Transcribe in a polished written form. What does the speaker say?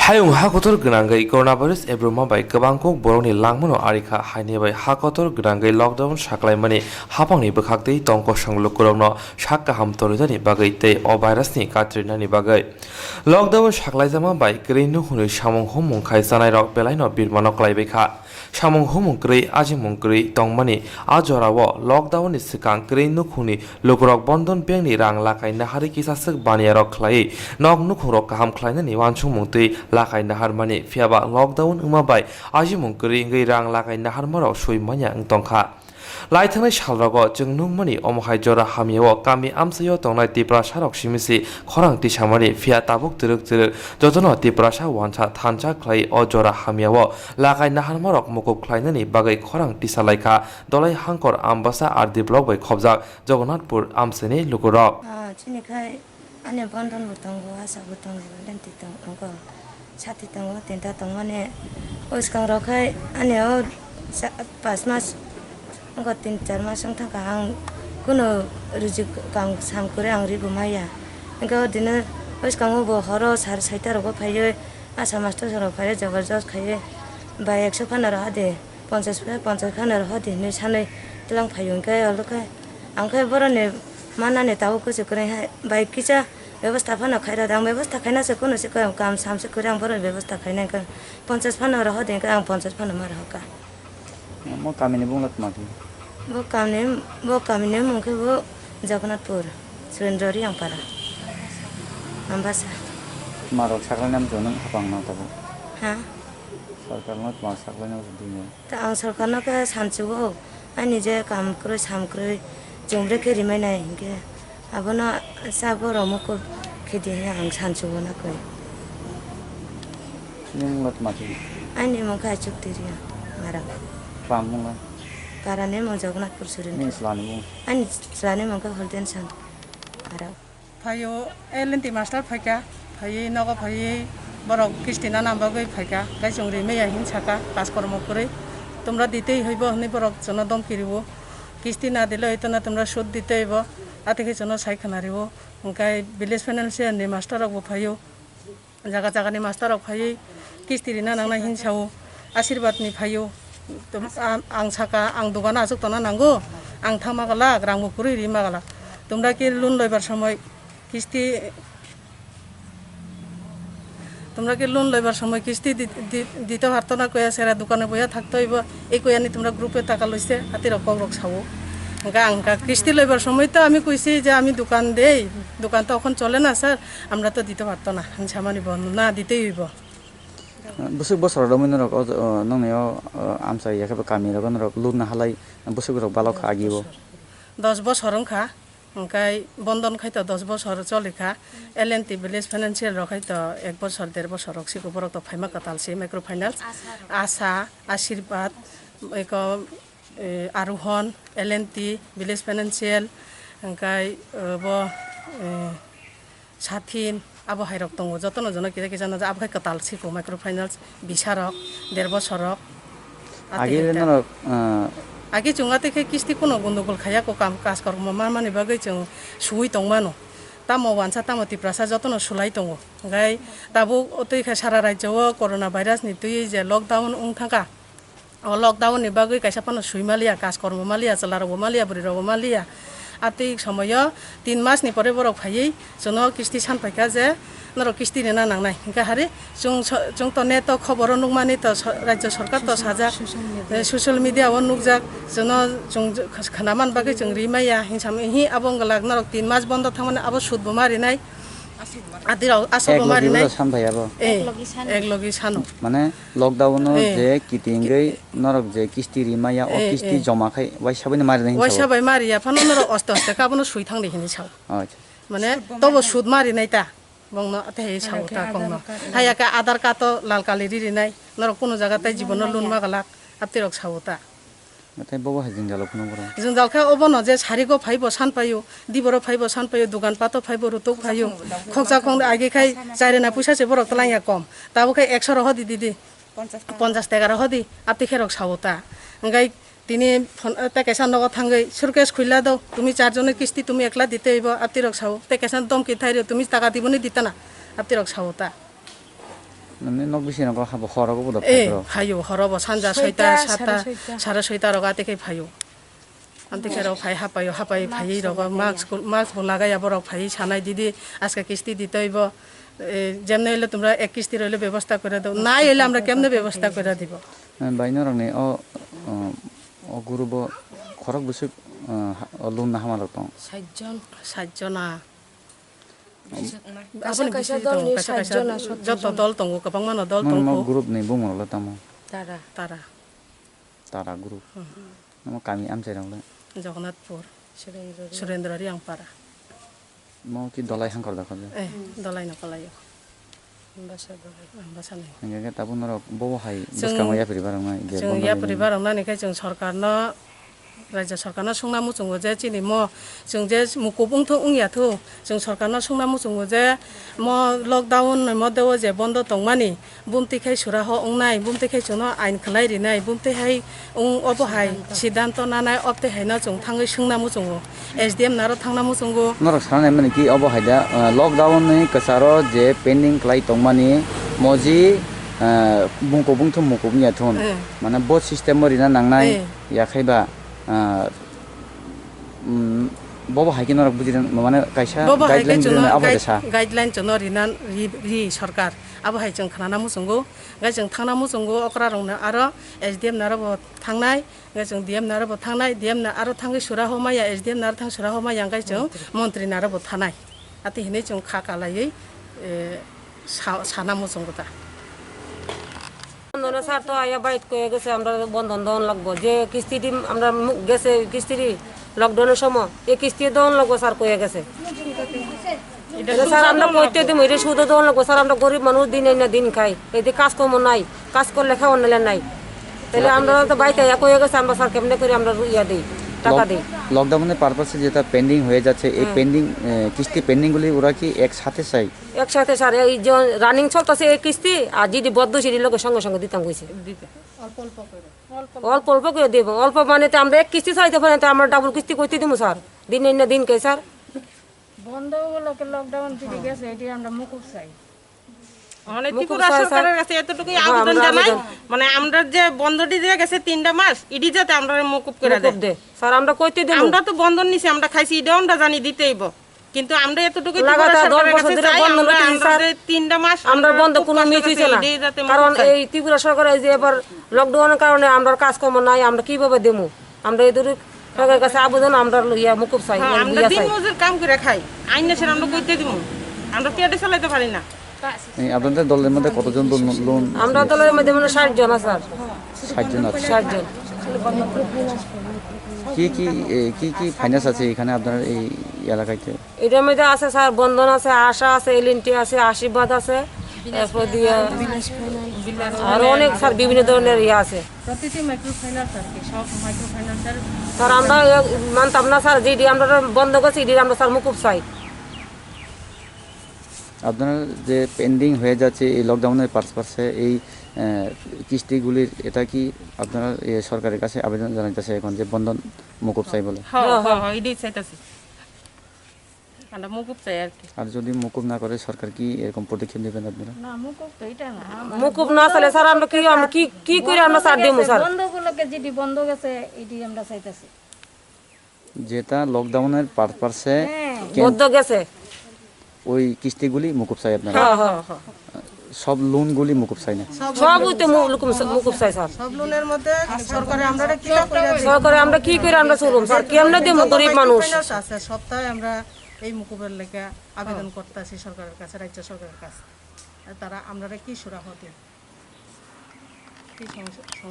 Hayung hakotor grangai coronavirus ebromabai gabangkok boroni langmano arika hainebai hakotor grangai lockdown saklaijakmani hapangni bwkhaktei tongko sanglukkurokno sak kaham torijani bagai tei o virusni katrinani bagai lockdown saklaijakmani kwrwi nukhungni samung humung khai naharnairok belaino birmano kulaibaikha samung humung kwrwi ajimung kwrwi tongmani a jorao lockdown ni sikang kwrwi nukhungni lukrok bandhan bengni rang lakai nahari kisasuk baniyarok khlai nok nukhrok kaham khlainani wansungmung tei lakai naharmani phiyaba lockdown wngmabai ajimung kwrwi wngui rang lakai naharmarok suwoi manya wngtongkha laithanai salrogo jeng nungmani omohai jora hamyao kami amsayo tongnai tiprasa rok simisi khorang tisamani phia tabuk truk jotono tiprasa wansa thancha khlai o jora hamyao lakai naharmarok mukup khlainani bagai khorang tisalaikha dolai hangkor ambasa ardi block bai khobjak jogonnathpur amsani lukurok chinikai ane bandhan butango asa butango lenti tangko sati tango tinta tongmane uskang rokai ane o 5 mas angko 3-4 mas angthang kahang kuno rujuk kang samkure ang ribu maya angko dina uskang bo horo sar saita rogo phaye asa masto saro phaye jabarjas khaye ba 100 khana rahade 50 khana rahade ne sanai tilang phayung kai alokai angkai borone manane tahu ko sekore baik kicha व्यवस्था fun Khaira दाम व्यवस्था खैना से कोनो से काम साम से करे बर व्यवस्था खैना का 50 फन रह दे का 50 फन म रह का म कामिने बुंगत माथि वो कामिने मुखे वो जगन्नाथपुर सुरेन्द्ररी आंपारा अंबासा मारो साखला नाम जन हापां न तब हां सरकार न मा साखला नाम दिने त आं सरकार न का सानचुगो आनि जे काम करे साम करे जोंब्रे के रिमाय नाय के abona saboro moko khidi ang sanchu na koi ning mat mati ani mo ka chuktiria mara pamunga parane mo jagannathpur surin ning slani mo ani slani mo ka holden san ara phayo elenti master phaka phai nogo phai borok kristina namba goi phaka kai chungri meya hin chaka pas kormo kore তোমরা দিতেই হইব হনি borok জনা দম কিরিব কিস্তি না দিলে হয়তো না তোমরা সুদ দিতে হইব আতেকে জন সাইখানারিব ওংকাই ভিলেজ ফাইনান্সিয়াল नि मास्टारक फायो जागा जागानि मास्टारक फायो किस्तिरि ना नांना हिंसाव आशीर्वादनि फायो आं साका आं दखान आजुक तना नांगो आं थामागाला रांबो कुरि रिमागाला তোমরা কি লোন লইবার সময় কিস্তি তোমরা কি লোন লইবার সময় কিস্তি দিতে পারতো না কইয়া সেরা দোকানে বইয়া থাকতে হইব এই কইয়ানি তোমরা গ্রুপে টাকা লইছে হাতে রক ছাও গাঙ্কা কিস্তি লইবার সময় তো আমি কইছি যে আমি দোকান দেই দোকান তো এখন চলে না স্যার আমরা তো দিতে পারতো না সামানি বন্ধ না দিতেই হইব busuk bosor domino rok nongneyo amsa yakaba kami rok nok luna halai busuk rok balok agibo 10 বছর খা ওংকাই বন্ধন খাইতো 10 বছর চলিখা এলএনটি ভিলেজ ফাইনান্সিয়াল রখাইতো 1 বছর 1.5 বছর রক্সিকো বরক তো ফাইমা কাতালসি মাইক্রো ফাইনান্স আশা আশীর্বাদ এক আরোহণ এলএনটি ভিলেজ ফাইনান্সিয়াল ওংকাই ব সাথিন abobai dong jotono jono kida kida na abobai katalsi ko micro finance বিচারক 1.5 বছর আগে নরক আগে চুঙা থেকে কিস্তি কোনো গন্ডগোল খায়া কো কাম কাজ করম মানে বাগৈ চং সুই তংমানো তামো ওয়ানসা তামো তিপ্রাসা যতনো সুলাই দङ গাই তাবো অতৈ সারা রাজ্যও করোনা ভাইরাস নি তুই যে লকডাউন থাকা ও লকডাউন नि বাগৈ কাইসা পানো সুইমালিয়া কাজ করম মালিয়া চলার মালিয়া বুড়ি রব মালিয়া আতেই সময় 3 মাস নি পরে বরক ফাইयै জনো কিস্তি সানপাইকা যে নর কিস্তি না নাংনাই ইনকা হারে जों তো নেট খবর নুকমানি তো রাজ্য সরকার তো সাজা সোশ্যাল মিডিয়া ও নুকজাক জনো जों খানামান বাগৈ जों রিমাইয়া হিনসাম হি আবংগলাক নর 3 মাস বন্ধ থামানে আবো সুদবো মারি নাই আদিরাও আসবো মারি নাই সানভাইয়াবো এক লগি সানো মানে লকডাউন যে কিতিংগৈ নরক যে কিস্তি রিমাইয়া ও কিস্তি জমা খাই ওয়াইসাবাই মারি নাই ওয়াইসাবাই মারিয়া ফানো নর অস্তে অস্তে কাবনো সুই থাংদে হিনি সাও আচ্ছা মানে তবো সুদ মারি নাই তা বংনো আতে সাউতা কংনো হায়াকা আধার কার্ড লাল কালি রি নাই নর কোনো জায়গাতে জীবন লোন মাগালাক আতিরক সাউতা তাই বব হাজিন জালো কোনো বড় जों জালখা অবনো যে সারিগো ফাইবো সান পাইও দিবরো ফাইবো সান পাইও দোকান পাতো ফাইবো রুতুক ফাইও খকজা খং আগে খাই চাইরেনা পয়সা সে বড় তলাইয়া কম তাবো খাই 100 রহ দিদি 50 টাকা রহ দি আতি খেরক সাউতা গাই তিনি তেকেসান লগত থাঙ্গৈ সুরকেশ খুইলা দাও তুমি 4 জনের কিস্তি তুমি একলা দিতে হইব আতিরক সাউ তেকেসান দম কি থাইরে তুমি টাকা দিবনি দিতা না আতিরক সাউতা মানে নক বেশি নক হাবো খরাগো বদ ফাইও হরব সানজা 6টা 7টা 6:30 রগা থেকে ফাইও আন্তিকে রাও ফাই হাপাই ফাই রগ মাস্ক লাগাইয়া বড় ফাই সানাই দিদি আজকে কিস্তি দিতে হইব যেমন হইলে তোমরা এক কিস্তি রইলে ব্যবস্থা করে দাও না হইলে আমরা কেমনে ব্যবস্থা করে দিব বাইনো রংনি ও গুরুব খরক বসে লুন না হামার তো 60 জন আপনি কাইসা দল নি 60 জন যত দল দङ गोबां मानो दल दङ ग्रुप नै बुङोला तामो तारा ग्रुप नमो कामी आमचाइ रंले जगन्नाथपुर सुरेन्द्ररी आंपारा मो कि दलाइ हांकर दाखो दलाइ नकलायो बासानै नगे ताबुनर बबहाय बसकामा याफरिबारंना जों याफरिबारंना निखाय जों सरकारनो राज्य सरकारनो संना मुचुङो जे चिनि म जों जे मुकुबुंथ उंयाथ जों सरकारनो संना मुचुङो जे म लकडाउन म देव जे बन्द तंगमानि बुमतिखाय सुराह उंनाय बुमतिखाय जोंनो आइन खलाय रिनाय बुमतिहाय उं अबहाय सिद्धांत नानाय अबतेहायनो जों थाङै संना मुचुङो एसडीएम नारो थांना मुचुङो नरक सानाय माने कि अबहायदा लकडाउन नि कसारो जे पेंडिंग क्लाइ तंगमानि मजि बुंको मुकुबनिया थन माने बट सिस्टेम रिना नांनाय याखैबा बबो हाइकिन रक बुजिदों माने कायसा गाइडलाइन दिनो आबहायसा गाइडलाइन जनो रिनान रि सरकार आबहाय जों खाना मुसुंगो गाय जों थांना मुसुंगो अकरा रंनो आरो एसडीएम नारबो थांनाय गाय जों डीएम नारबो थांनाय डीएम ना आरो थाङै सुरा हमाया एसडीएम नार थां सुरा हमाया गाय जों मन्त्रि नारबो थानाय आति हिनै जों खाकालायै साना मुसुंगो ता বন্ধনের স্যার তো আয়া বাইট কয়ে গেছে আমরা বন্ধন দন লাগবো যে কিস্তি দিম আমরা গেছে কিস্তি লকডাউনের সময় এই কিস্তি দন লাগবো স্যার কয়ে গেছে স্যার আমরা কইতে দিম এটা সুদ দন লাগবো স্যার আমরা গরিব মানুষ দিন না দিন খাই এতে কাজকর্ম নাই কাজ করলে খাওয়া নিলে নাই তাহলে আমরা তো বাইতে কয়ে গেছে আমরা স্যার কেমনে করে আমরা ইয়া দিই টাকা দিই লকডাউনের পারপাসে যেটা পেন্ডিং হয়ে যাচ্ছে এই পেন্ডিং কিস্তি পেন্ডিং গুলি ওরা কি একসাথে চাই একসাথে স্যার এই যে রানিং চলতেছে এই কিস্তি আর যদি বদ্ধ সিঁড়ির লোকের সঙ্গে সঙ্গে দিতাম কইছে অল্প অল্প করে দেবো অল্প মানে তো আমরা এক কিস্তি চাইতে পারি তো আমরা ডাবল কিস্তি করতে দিব স্যার দিন না দিন কে স্যার বন্ধ লোকে লকডাউন থেকে গেছে এটি আমরা মুকুব চাই মানে ত্রিপুরা সরকারের কাছে এতটুকুই আবেদন জানাই মানে আমরা যে বন্ধটি দিয়ে গেছে 3টা মাস ইডি যাতে আমরা মকুব করে দেয় স্যার আমরা কইতে দেব আমরা তো বন্ধন নিছি আমরা খাইছি ইডাও আমরা জানি দিতেইব কিন্তু আমরা এতটুকুই লাগাতার 10 বছর ধরে বন্ধ হইছে স্যার 3টা মাস আমরা বন্ধ কোনো মিস হইছে না কারণ এই ত্রিপুরা সরকার এই যে এবার লকডাউনের কারণে আমরা কাজকর্ম নাই আমরা কিভাবে দেবো আমরা এদের সরকারের কাছে আবেদন আমরা ইয়া মুকুব চাই আমরা দিন মজুর কাম করে খাই আইন এসে আমরা কইতে দিব আমরা পেটে চালাতে পারি না আপনাদের দলের মধ্যে কতজন লোন আমরা দলের মধ্যে মানে 60 জন স্যার 60 জন আছে 60 জন কি ফাইনান্স আছে এখানে আপনার এই এলাকাতে এটার মধ্যে আছে স্যার বন্ধন আছে আশা আছে এলএনটি আছে আশীর্বাদ আছে তারপর দিয়ে আর অনেক স্যার বিভিন্ন ধরনের ইয়ে আছে প্রতিটি মাইক্রো ফাইন্যান্স আর কি সব মাইক্রো ফাইন্যান্সের স্যার আমরা মানতাম না স্যার যেটি আমরা বন্ধ করছি এটি আমরা স্যার মুকুব চাই আপনার যে পেন্ডিং হয়ে যাচ্ছে এই লকডাউনের পারপাসে এই কিস্তিগুলির এটা কি আপনারা সরকারের কাছে আবেদন জানাইতেছে এখন যে বন্ধন মুকুব চাই বলে হ্যাঁ ইডি চাইতাছি আমরা মুকুব চাই আর কি আর যদি মুকুব না করে সরকার কি এরকম পদক্ষেপ নেবেন আপনারা না মুকুব তো এটা না মুকুব না চলে স্যার আমরা কি করে আমরা স্যার দেবো স্যার বন্ধগুলোকে যেটি বন্ধ গেছে এটি আমরা চাইতাছি যেটা লকডাউনের পারপাসে বদ্ধ গেছে ওই কিস্তিগুলি মুকুব চাই আপনারা সব লোনগুলি মুকুব চাই না সব হইতে মুকুব চাই স্যার সব লোনের মধ্যে সরকারে আমরা কি করে সরকারে আমরা কি করে আমরা চলুম স্যার কেমনে দেব গরিব মানুষ আছে সপ্তাহে আমরা এই মুকুবের লেখা আবেদন করতেছি সরকারের কাছে রাজ্য সরকারের কাছে তারা আমরা কি সুরাহ দেয় কি সমস্যা